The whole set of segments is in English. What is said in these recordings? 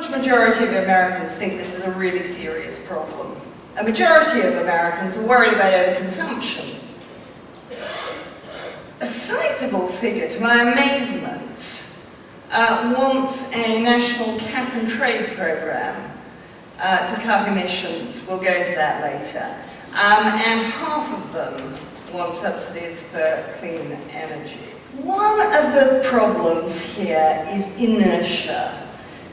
large majority of Americans think this is a really serious problem. A majority of Americans are worried about overconsumption. A sizable figure, to my amazement, wants a national cap-and-trade program to cut emissions. We'll go into that later. And half of them want subsidies for clean energy. One of the problems here is inertia.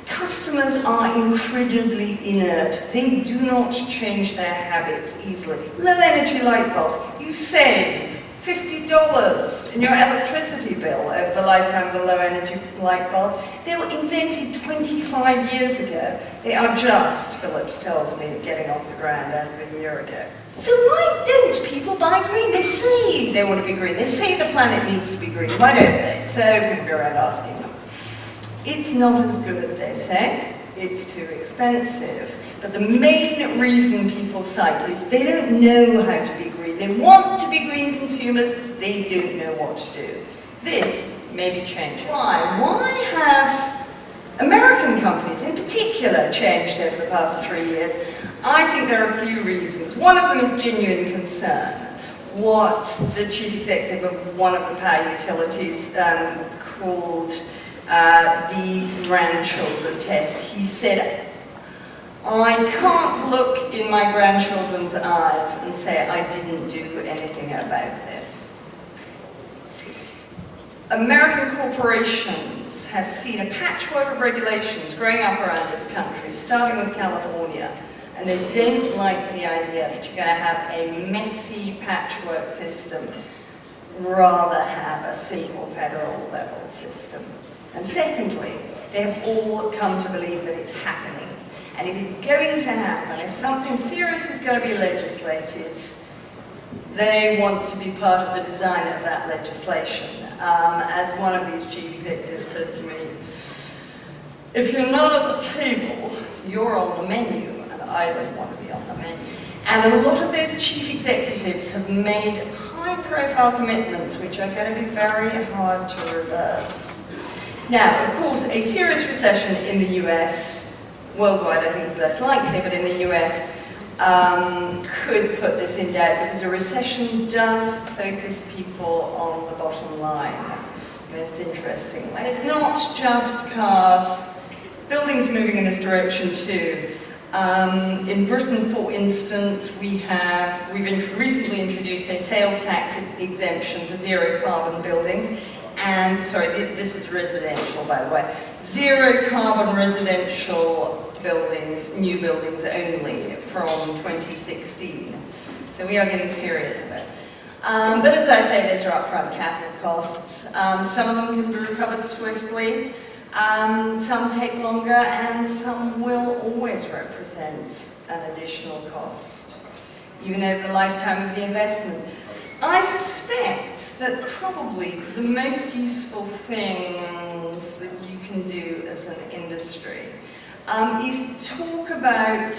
Customers are incredibly inert. They do not change their habits easily. Low energy light bulbs, you save $50 in your electricity bill over the lifetime of a low energy light bulb. They were invented 25 years ago. They are just, Philips tells me, getting off the ground as of a year ago. So why don't people buy green? They say they want to be green. They say the planet needs to be green. Why don't they? So people go around asking them. It's not as good, they say. It's too expensive. But the main reason people cite is they don't know how to be green. They want to be green consumers. They don't know what to do. This may be changing. Why? Why have American companies in particular changed over the past 3 years? I think there are a few reasons. One of them is genuine concern. What the chief executive of one of the power utilities called the grandchildren test. He said, I can't look in my grandchildren's eyes and say I didn't do anything about this. American corporations have seen a patchwork of regulations growing up around this country, starting with California, and they don't like the idea that you're going to have a messy patchwork system, rather have a single federal level system. And secondly, they have all come to believe that it's happening. And if it's going to happen, if something serious is going to be legislated, they want to be part of the design of that legislation. As one of these chief executives said to me, if you're not at the table, you're on the menu, and I don't want to be on the menu. And a lot of those chief executives have made high-profile commitments, which are going to be very hard to reverse. Now, of course, a serious recession in the US, worldwide I think is less likely, but in the US, could put this in doubt, because a recession does focus people on the bottom line, most interestingly. It's not just cars, buildings moving in this direction too. In Britain, for instance, we've recently introduced a sales tax exemption for zero carbon buildings. And, sorry, this is residential, by the way. Zero carbon residential buildings, new buildings only, from 2016. So we are getting serious about it. But as I say, these are upfront capital costs. Some of them can be recovered swiftly, some take longer, and some will always represent an additional cost, even over the lifetime of the investment. I suspect that probably the most useful things that you can do as an industry is talk about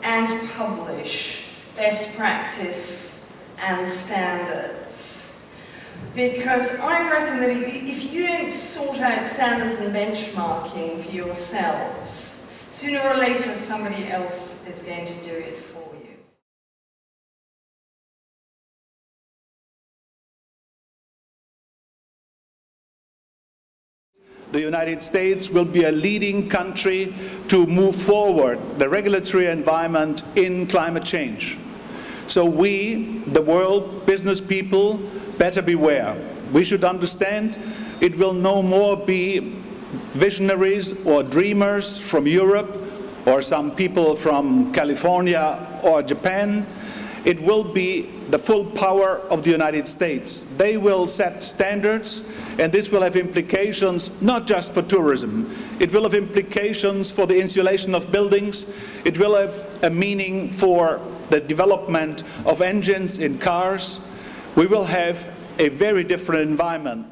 and publish best practice and standards. Because I reckon that if you don't sort out standards and benchmarking for yourselves, sooner or later somebody else is going to do it for you. The United States will be a leading country to move forward the regulatory environment in climate change. So we, the world, business people, better beware. We should understand it will no more be visionaries or dreamers from Europe or some people from California or Japan. It will be the full power of the United States. They will set standards, and this will have implications not just for tourism. It will have implications for the insulation of buildings. It will have a meaning for the development of engines in cars. We will have a very different environment.